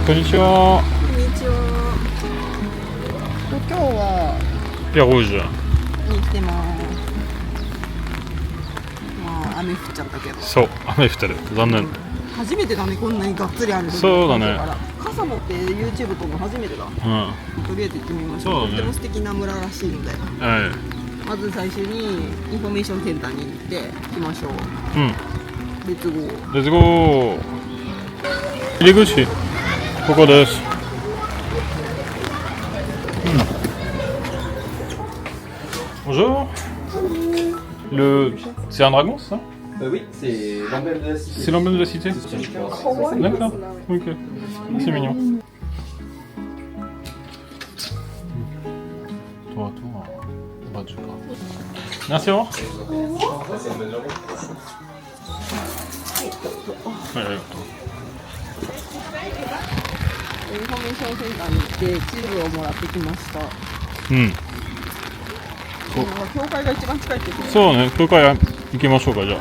こんにちは。こんにちは。今日はヤゴージュ。に来てます。まあ雨降っちゃったけど。そう、雨降ってる。残念。初めてだね、こんなにがっつりある。そうだね。傘持って YouTube 撮るの初めてだ。うん。とりあえず行ってみましょう。そうだね。とても素敵な村らしいので。はい。まず最初にインフォメーションセンターに行ってきましょう。うん。レッツゴー。レッツゴー。入り口。ここです。Bonjour. C'est un dragon, ça? Oui, c'est l'emblème de la cité. C'est l'emblème de la cité? D'accord. Ok. C'est mignon. Toi, on va du coup. Merci, au revoir. Ouais, インフォメーションセンターに行って地図をもらってきました。うん。教会が一番近いってこと。そうね、教会行きましょうか、じゃあ。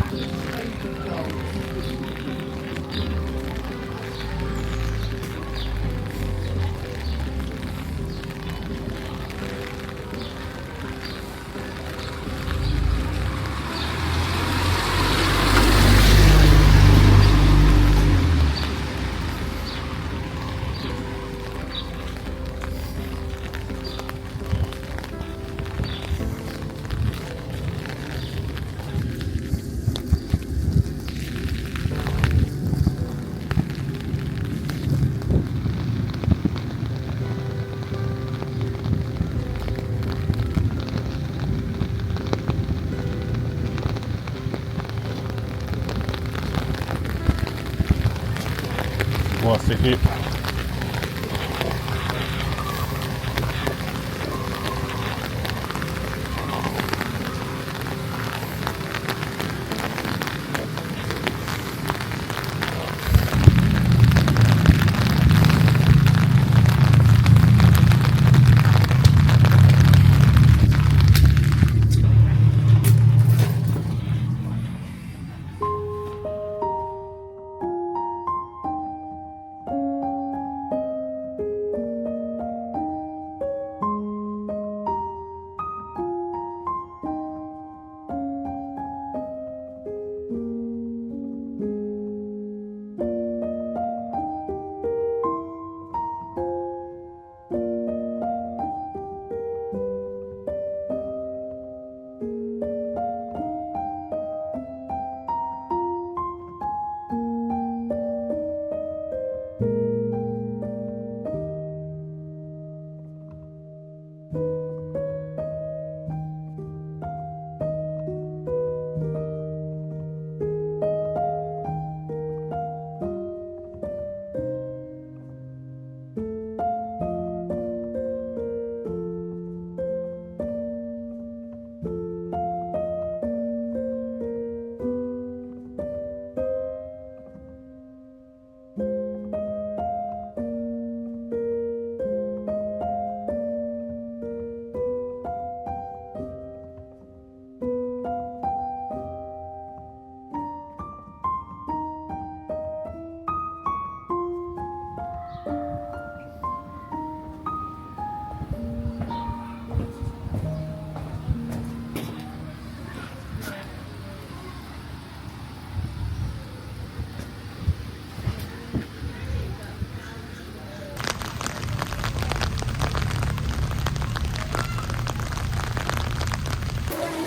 うわ、素敵。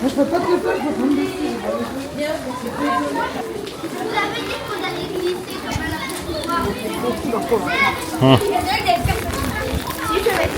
Je peux pas te le faire, je peux pas me laisser. Vous avez dit que vous allez glisser comme Ah. Si je vais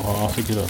ああ、席だね。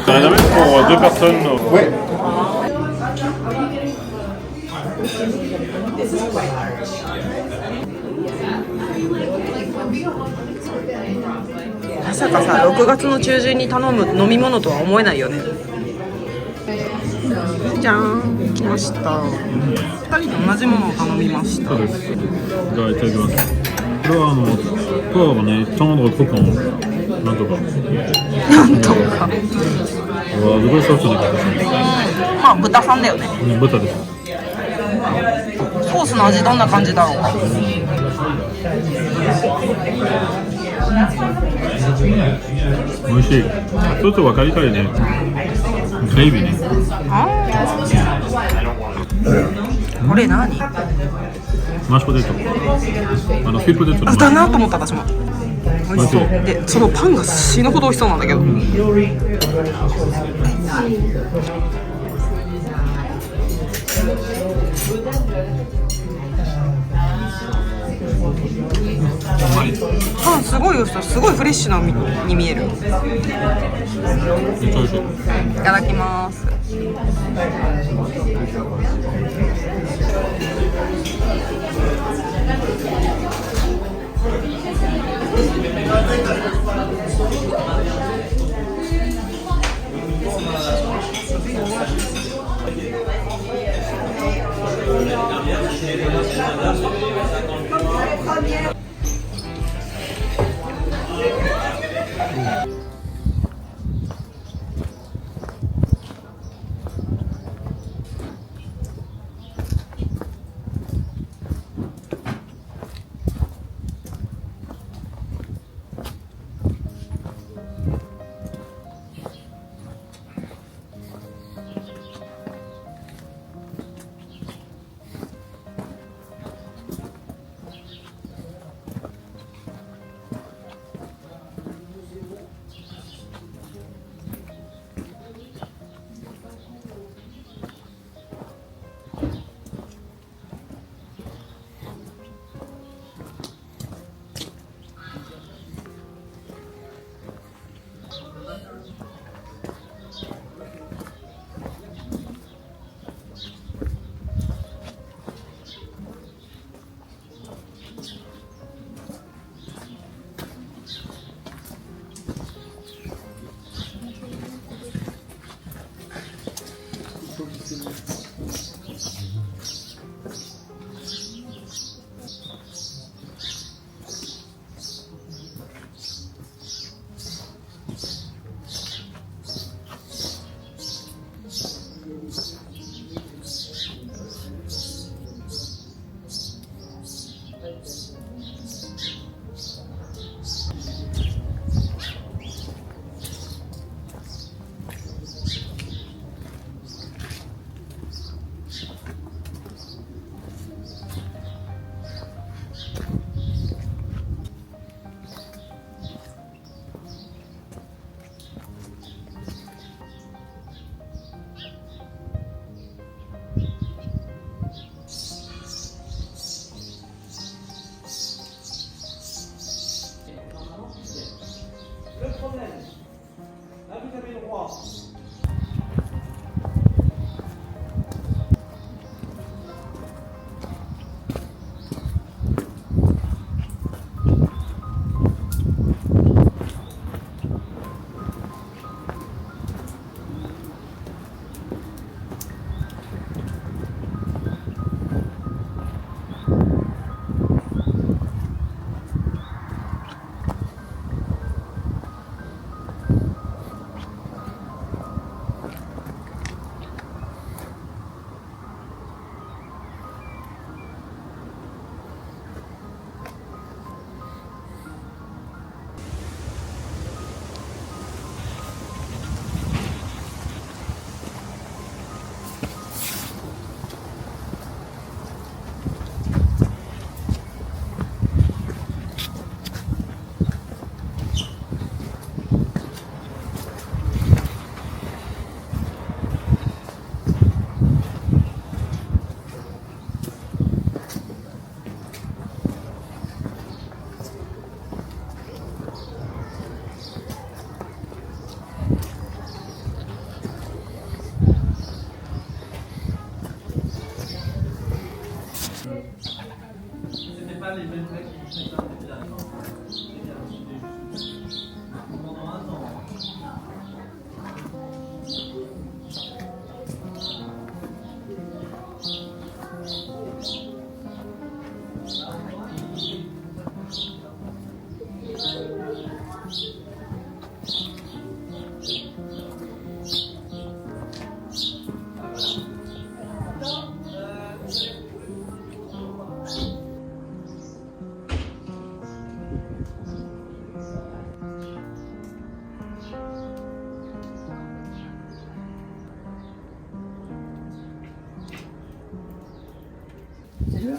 T'en as jamais pour 2 personnes? Ouais.まさかさ、6月の中旬に頼む飲み物とは思えないよね。じゃーん、来ました。2人で同じものを頼みました。そうです。じゃあいただきます。これはポワがね、ちょうどココンなんとか。なんとか。わあ、すごいソースでかい。まあ豚さんだよね。豚です。ソースの味どんな感じだろうか。美味しい。ちょっと分かりたいね。グレイビーね。これ何？マッシュポテト。フィルポテトのだなと思った私も。美味しそう。で、そのパンが死ぬほど美味しそうなんだけど。パンすごい美味しそう。すごいフレッシュなに見える。めっちゃ美味しい。いただきます。C'était pas les mêmes mecs qui faisaient ça déjà. Pendant un an.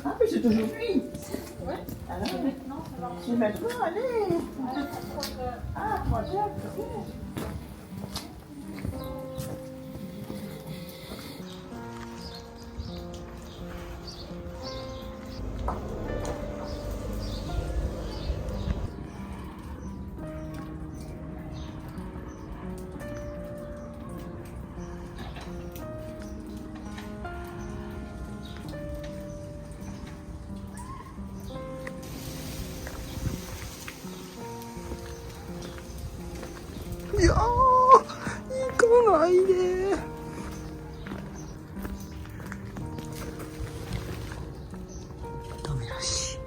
Ah, mais c'est aujourd'hui. Ouais. Alors maintenant, c'est maintenant, allez. Ah, 3 heures. 이야, 이건 아니네. 도미노시.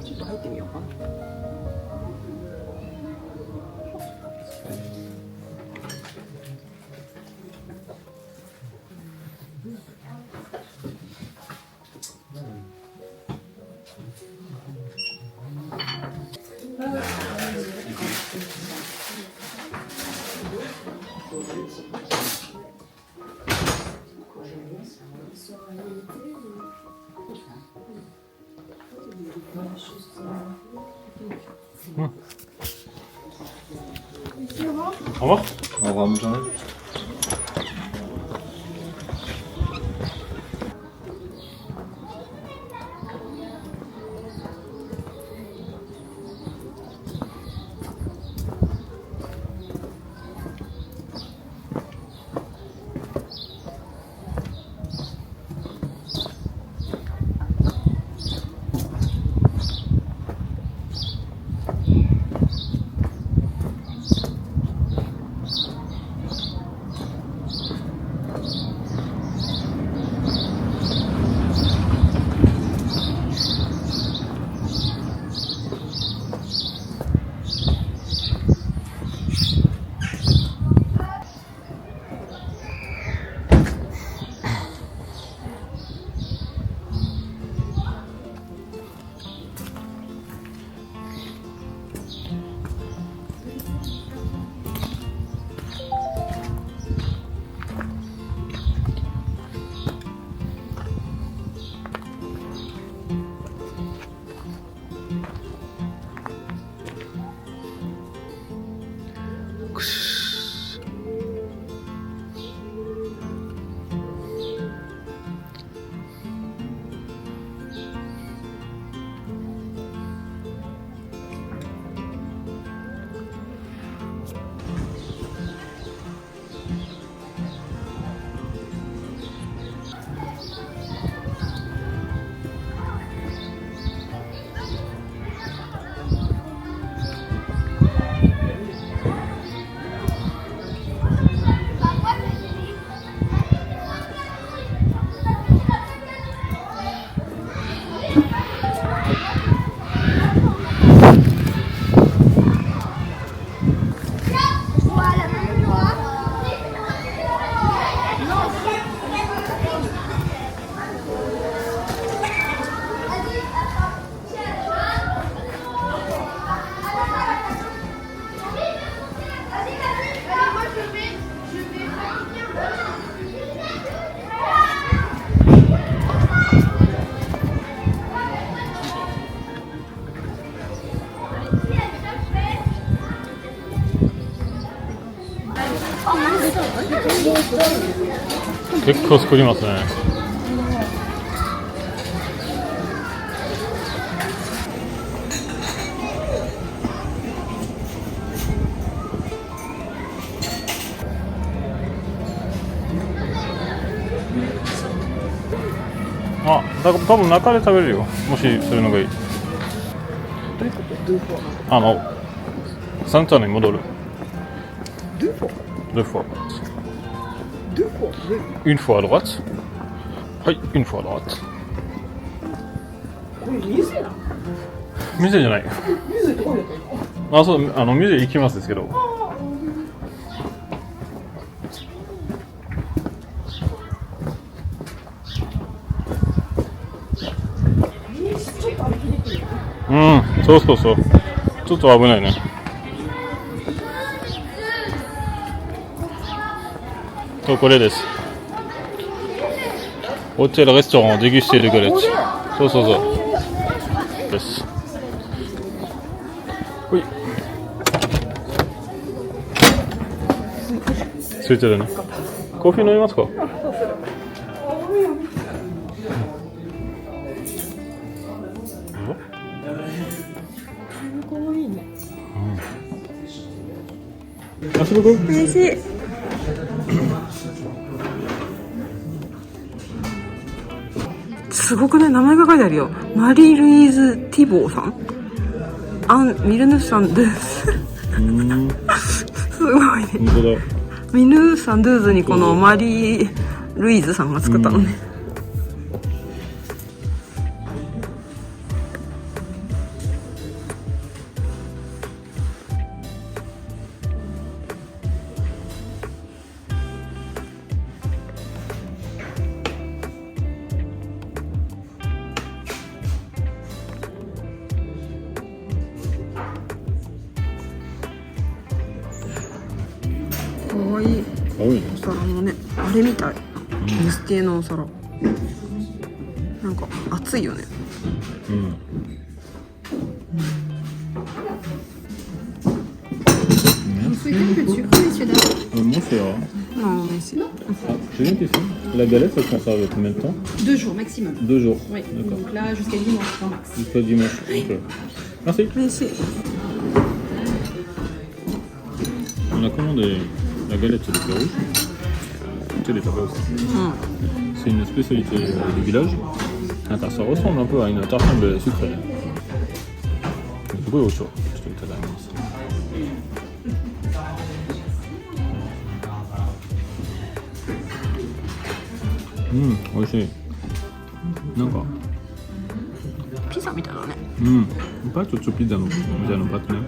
ちょっと入ってみようかな。Au revoir. Au revoir, bonne journée.結構作りますね。あ、多分中で食べれるよ。もしそういうのがいい。サンタに戻る。deux fois. Deux fois. Deux fois, oui. Une fois à droite. Oui, une fois à droite. これ店なの？店じゃない。店どこやったの？あ、そう、店行きますですけど。うん、そうそうそう。ちょっと危ないね。そう、これです。こっちはレストランをデギュステるぐらい。そうそうそう。です。ほい。ついてるね。コーヒー飲みますか？あ、すごく美味しい。すごくね、名前が書いてあるよ。マリー・ルイーズ・ティボーさん。アン・ミルヌさんです。すごいね。本当だ。ミヌーサンドゥーズにこのマリー・ルイーズさんが作ったのね。かわいい多いね。お皿もね、あれみたい。ミス系のお皿。なんか熱いよね。うん。Moi, c'est rare. Non, mais c'est... Ah, j'ai une question. La galette, ça se conserve combien de temps? 2 jours maximum. 2 jours. Oui, D'accord. donc là jusqu'à dimanche grand max. Jusqu'à dimanche. Ok. Merci. Merci. On a commandé la galette de Pérou. C'est des tapas aussi. C'est une spécialité du village. Attends, ça ressemble un peu à une tartine de sucrée. C'est quoi au chaud? Je te le tape. Oishii. なんかピザみたいだね。pas tutto pizza no pâteね。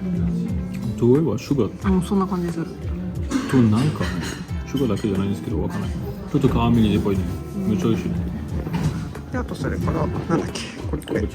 どうはシュガーそんな感じする。となんかね、シュガーだけじゃないんですけどわかんない。ちょっとカーミリーっぽいね。めっちゃ美味しいね。であとそれからなんだっけ、これこれ。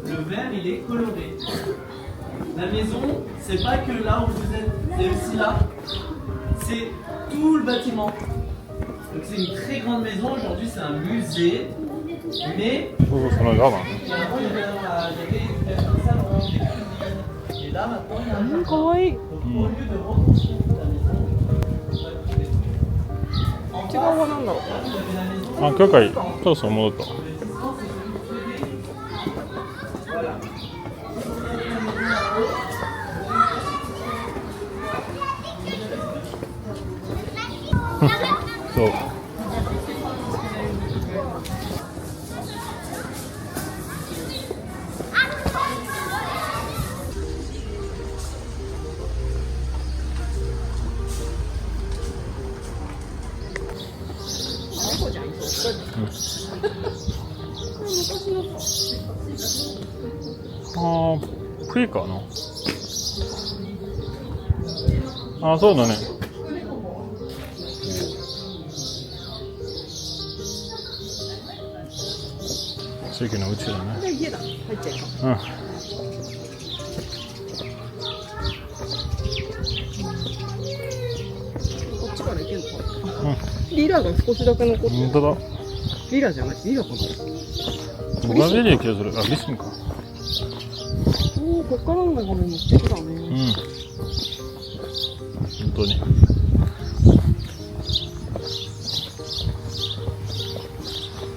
Le verre, il est coloré. La maison, c'est pas que là où vous êtes, c'est aussi là. C'est tout le bâtiment. Donc c'est une très grande maison. Aujourd'hui, c'est un musée. Mais ça va grave. avant, il y avait un salon, des cuisines. Et là, maintenant, il y a un jardin. かわいい。 Donc, au lieu de reconstruire la maison, on va tout détruire. 違うはなんだろう。あ、今日かい。そうそう戻った。そう。ああ、冬かな。ああ、そうだね。席のうちだね。家だ。入っちゃいか。うん。こっちから行けるのかな。リラが少しだけ残ってる。本当だ。リラじゃない。リラかな。僕はビリー気がする。あ、リスンか。おお、こっからの画面も素敵だね。うん。本当に。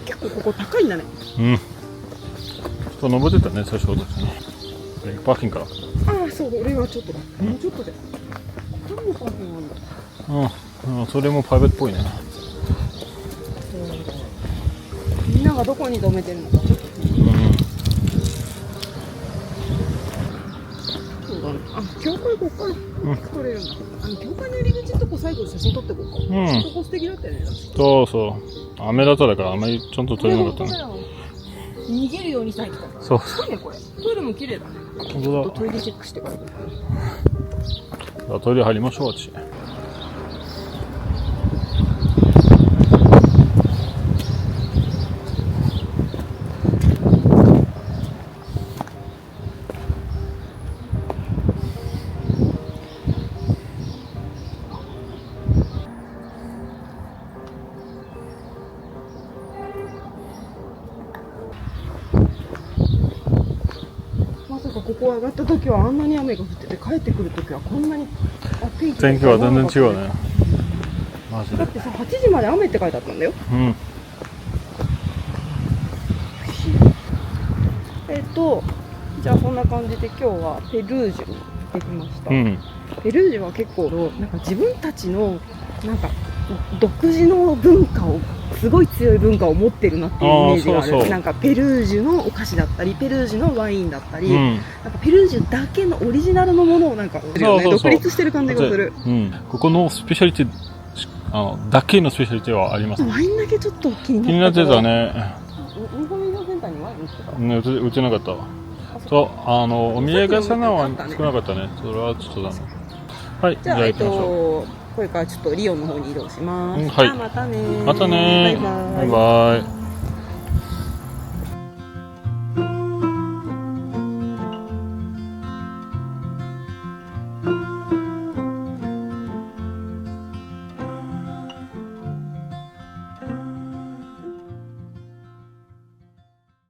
結構ここ高いんだね。うん。ちょっと登ってたね、最初だったね。パーキングから。ああ、そう、俺はちょっとだ。もうちょっとで。何のパーキングなんだ。うん。それもパイベットっぽいね。みんながどこに止めてるのかちょっと。そうだね。あ、教会こっから撮れるんだ。教会の入り口のとこ最後写真撮ってこうか。そこ素敵だったよね。そうそう。雨だっただからあんまりちゃんと撮れなかったね。逃げるように咲いてた。そう。すごいねこれ。トイレも綺麗だね。本当だ。トイレチェックしてから。トイレ入りましょう、私。こ上がった時はあんなに雨が降ってて、帰ってくる時はこんなに天気天気は全然違うね。マジで。だってさ、8時まで雨って書いてあったんだよ。うん。じゃあそんな感じで今日はペルージュに行ってきました。うん。ペルージュは結構なんか自分たちのなんか独自の文化を、すごい強い文化を持ってるなっていうイメージがある。そうそうなんかペルージュのお菓子だったり、ペルージュのワインだったり、うんなんかペルージュだけのオリジナルのものをなんか、そうそうそう独立してる感じがする。うん。ここのスペシャリティ、だけのスペシャリティはあります。ワインだけちょっと気に気になってなったから。たね。日本飲料センターにワイン売ってた。ね、売ってなかったわ。そう、お土産屋さんは少なかったね。それはちょっとだね。はい、じゃあ、行きましょこれからちょっとリオンの方に移動します。うんはいじゃあまたねー。う。またねー。バイバイ。バイバイ。